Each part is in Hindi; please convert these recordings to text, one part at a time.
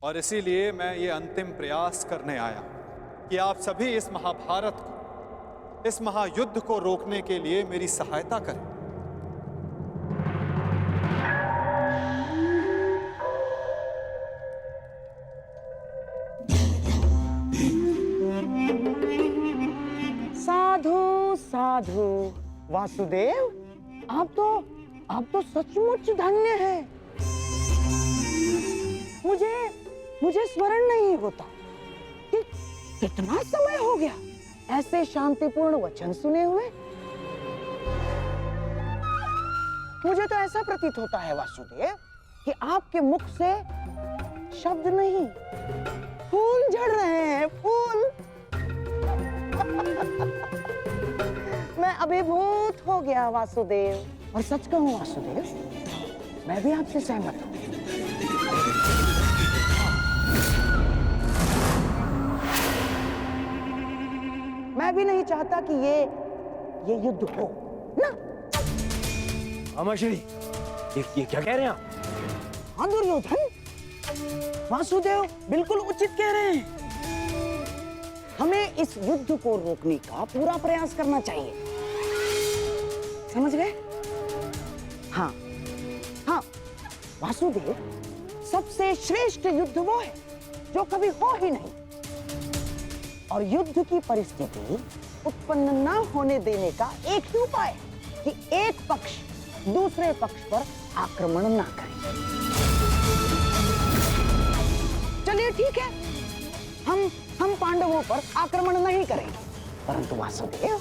और इसीलिए मैं ये अंतिम प्रयास करने आया कि आप सभी इस महाभारत को, इस महायुद्ध को रोकने के लिए मेरी सहायता करें। साधु साधु वासुदेव, आप तो सचमुच धन्य हैं। मुझे स्मरण नहीं होता कि कितना समय हो गया ऐसे शांतिपूर्ण वचन सुने हुए। मुझे तो ऐसा प्रतीत होता है वासुदेव कि आपके मुख से शब्द नहीं, फूल झड़ रहे हैं, फूल। मैं अभिभूत हो गया वासुदेव, और सच कहूं वासुदेव, मैं भी आपसे सहमत हूं। मैं भी नहीं चाहता कि ये युद्ध हो ना। अमाश्री, ये क्या कह रहे हैं आप? हाँ दुर्योधन, वासुदेव बिल्कुल उचित कह रहे हैं। हमें इस युद्ध को रोकने का पूरा प्रयास करना चाहिए, समझ गए? हाँ हाँ वासुदेव, सबसे श्रेष्ठ युद्ध वो है जो कभी हो ही नहीं, और युद्ध की परिस्थिति उत्पन्न न होने देने का एक ही उपाय है कि एक पक्ष दूसरे पक्ष पर आक्रमण ना करे। चलिए ठीक है, हम पांडवों पर आक्रमण नहीं करेंगे, परंतु वासुदेव,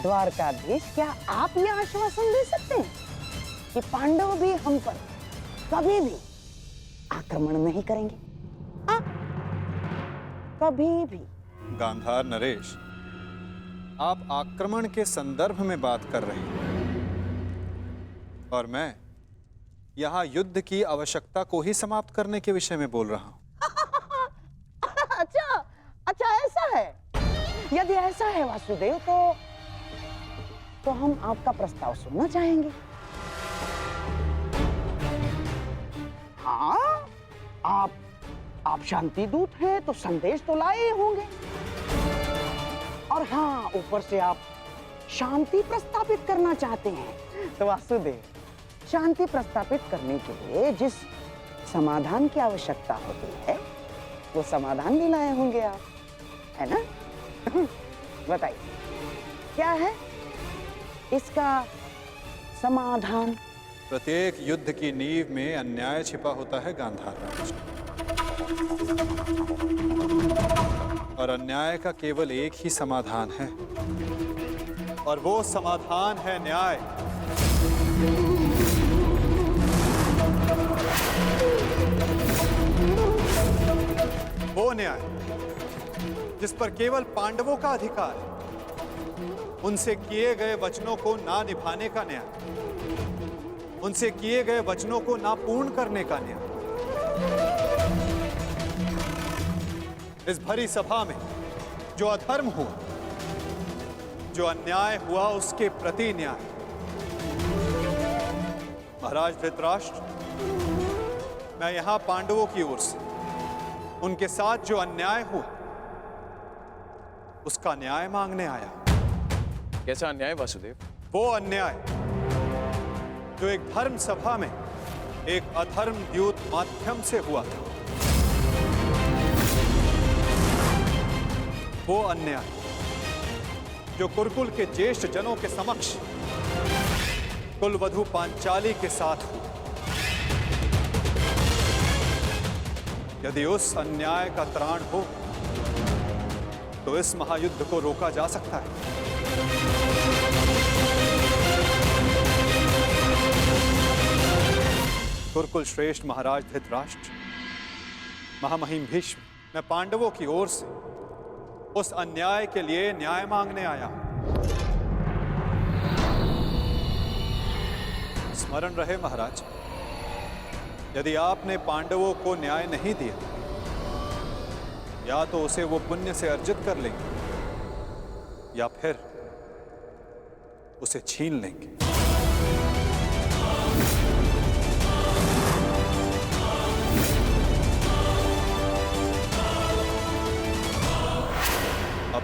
द्वारकाधीश, क्या आप यह आश्वासन दे सकते हैं कि पांडव भी हम पर कभी भी आक्रमण नहीं करेंगे? कभी भी। गांधार नरेश, आप आक्रमण के संदर्भ में बात कर रही हैं, और मैं यहाँ युद्ध की आवश्यकता को ही समाप्त करने के विषय में बोल रहा हूँ। अच्छा ऐसा है। यदि ऐसा है वासुदेव, तो हम आपका प्रस्ताव सुनना चाहेंगे। हाँ, आप शांति दूत हैं तो संदेश तो लाए होंगे, और हाँ, ऊपर से आप शांति प्रस्तापित करना चाहते हैं। तो वासुदेव, शांति प्रस्तापित करने के लिए जिस समाधान की आवश्यकता होती है, वो समाधान भी लाए होंगे आप, है ना? बताइए, क्या है इसका समाधान? प्रत्येक युद्ध की नींव में अन्याय छिपा होता है गांधार राज, और अन्याय का केवल एक ही समाधान है, और वो समाधान है न्याय। वो न्याय जिस पर केवल पांडवों का अधिकार है, उनसे किए गए वचनों को ना निभाने का न्याय, उनसे किए गए वचनों को ना पूर्ण करने का न्याय। इस भरी सभा में जो अधर्म हुआ, जो अन्याय हुआ, उसके प्रति न्याय। महाराज धृतराष्ट्र, मैं यहां पांडवों की ओर से उनके साथ जो अन्याय हुआ, उसका न्याय मांगने आया। कैसा अन्याय वासुदेव? वो अन्याय जो एक धर्म सभा में एक अधर्म द्यूत माध्यम से हुआ था। वो अन्याय जो कुरुकुल के ज्येष्ठ जनों के समक्ष कुलवधू पांचाली के साथ हुआ। यदि उस अन्याय का त्राण हो तो इस महायुद्ध को रोका जा सकता है। कुरुकुल श्रेष्ठ महाराज धृतराष्ट्र, महामहिम भीष्म, मैं पांडवों की ओर से उस अन्याय के लिए न्याय मांगने आया हूं। स्मरण रहे महाराज, यदि आपने पांडवों को न्याय नहीं दिया, या तो उसे वो पुण्य से अर्जित कर लेंगे या फिर उसे छीन लेंगे।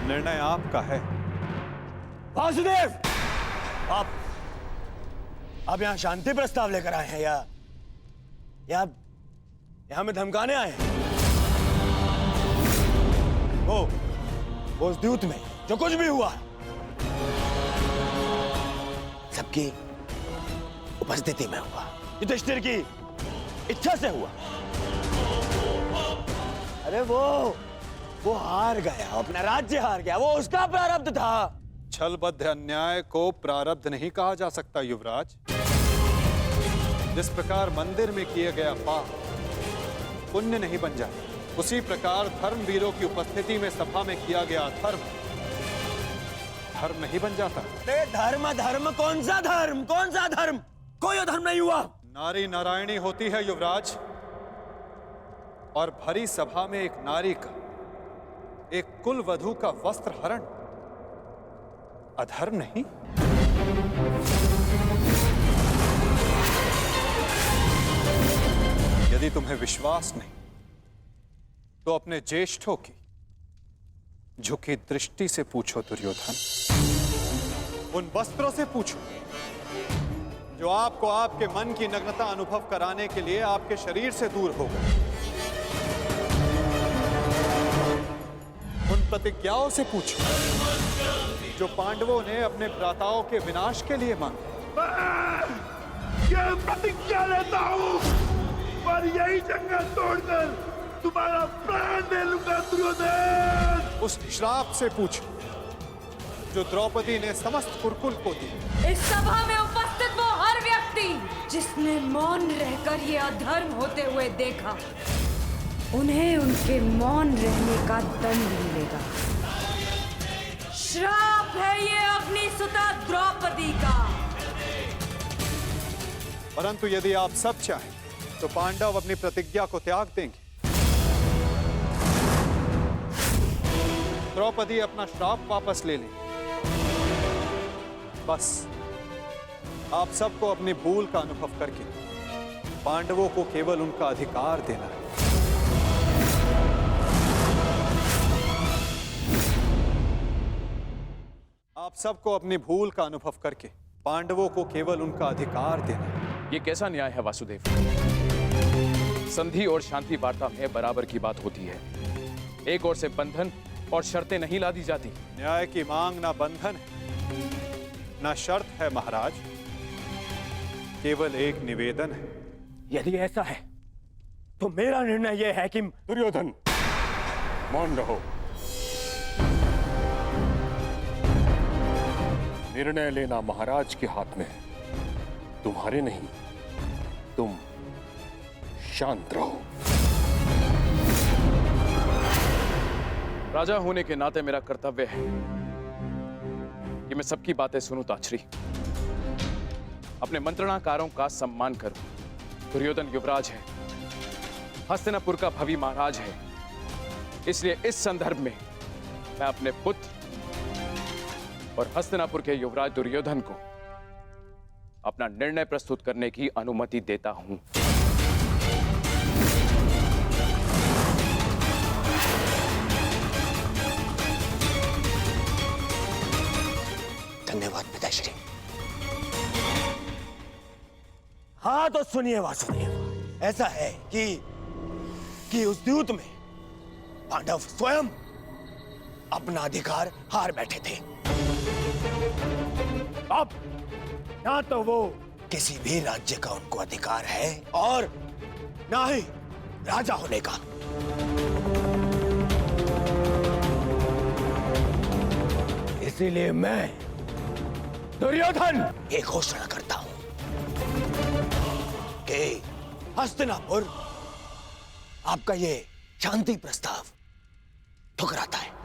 निर्णय आपका है। वासुदेव, आप यहाँ शांति प्रस्ताव लेकर आए हैं या हमें धमकाने आए हैं? वो उस द्यूत में जो कुछ भी हुआ सबकी उपस्थिति में हुआ, युधिष्ठिर की इच्छा से हुआ। अरे वो हार गया, अपना राज्य हार गया, वो उसका प्रारब्ध था। छलबद्ध अन्याय को प्रारब्ध नहीं कहा जा सकता युवराज। जिस प्रकार मंदिर में किए गया पाप पुण्य नहीं बन जाता, उसी प्रकार धर्मवीरों की उपस्थिति में सभा में किया गया धर्म नहीं बन जाता। धर्म कौन सा धर्म? कोई धर्म नहीं हुआ। नारी नारायणी होती है युवराज, और भरी सभा में एक नारी का, एक कुल वधू का वस्त्र हरण अधर्म नहीं? यदि तुम्हें विश्वास नहीं तो अपने ज्येष्ठों की झुकी दृष्टि से पूछो दुर्योधन। उन वस्त्रों से पूछो जो आपको आपके मन की नग्नता अनुभव कराने के लिए आपके शरीर से दूर हो गए। उन प्रतिज्ञाओं से पूछो जो पांडवों ने अपने भ्राताओं के विनाश के लिए मांगी। ये प्रतिज्ञा लेता हूँ और यही जंगल तोड़कर तुम्हारा प्राण दे लूंगा दुर्योधन। उस श्राप से पूछो जो द्रौपदी ने समस्त कुरुकुल को दी। इस सभा में उपस्थित वो हर व्यक्ति जिसने मौन रहकर ये अधर्म होते हुए देखा, उन्हें उनके मौन रहने का दंड मिलेगा। श्राप है ये अग्निसुता द्रौपदी का। परंतु यदि आप सब चाहें तो पांडव अपनी प्रतिज्ञा को त्याग देंगे। द्रौपदी अपना श्राप वापस ले लें। बस आप सबको अपनी भूल का अनुभव करके पांडवों को केवल उनका अधिकार देना है। आप सबको अपनी भूल का अनुभव करके पांडवों को केवल उनका अधिकार देना है। ये कैसा न्याय है वासुदेव? संधि और शांति वार्ता में बराबर की बात होती है। एक ओर से बंधन और शर्तें नहीं लादी जाती। न्याय की मांग ना बंधन है ना शर्त है महाराज, केवल एक निवेदन है। यदि ऐसा है तो मेरा निर्णय यह है कि दुर्योधन, मौन रहो। निर्णय लेना महाराज के हाथ में है, तुम्हारे नहीं। तुम शांत रहो। राजा होने के नाते मेरा कर्तव्य है कि मैं सबकी बातें सुनूं ताछरी, अपने मंत्रणाकारों का सम्मान करूं। दुर्योधन युवराज है, हस्तिनापुर का भवी महाराज है, इसलिए इस संदर्भ में मैं अपने पुत्र और हस्तिनापुर के युवराज दुर्योधन को अपना निर्णय प्रस्तुत करने की अनुमति देता हूं। धन्यवाद पिताश्री। हाँ तो सुनिए वासुदेव, ऐसा है कि उस द्यूत में पांडव स्वयं अपना अधिकार हार बैठे थे। अब ना तो वो किसी भी राज्य का उनको अधिकार है और ना ही राजा होने का। इसीलिए मैं दुर्योधन ये घोषणा करता हूं कि हस्तिनापुर आपका ये शांति प्रस्ताव ठुकराता है।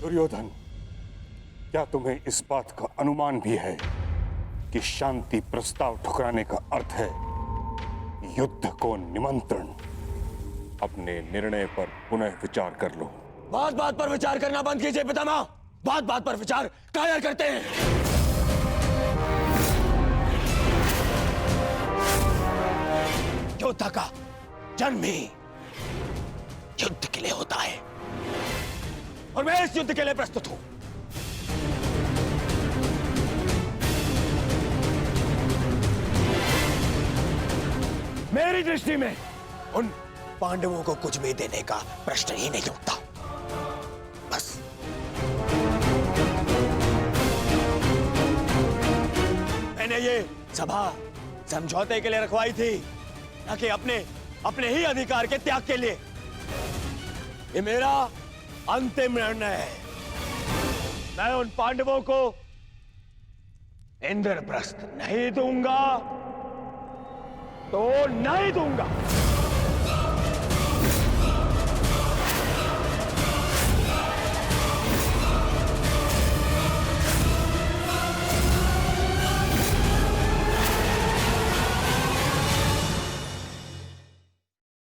दुर्योधन, क्या तुम्हें इस बात का अनुमान भी है कि शांति प्रस्ताव ठुकराने का अर्थ है युद्ध को निमंत्रण? अपने निर्णय पर पुनः विचार कर लो। बात बात पर विचार करना बंद कीजिए पितामह। बात बात पर विचार कायर करते हैं। योद्धा का जन्म ही युद्ध के लिए होता है और मैं इस युद्ध के लिए प्रस्तुत हूं। मेरी दृष्टि में उन पांडवों को कुछ भी देने का प्रश्न ही नहीं उठता। बस मैंने ये सभा समझौते के लिए रखवाई थी, ना कि अपने ही अधिकार के त्याग के लिए। ये मेरा अंतिम निर्णय है। मैं उन पांडवों को इंद्रप्रस्थ नहीं दूंगा तो नहीं दूंगा।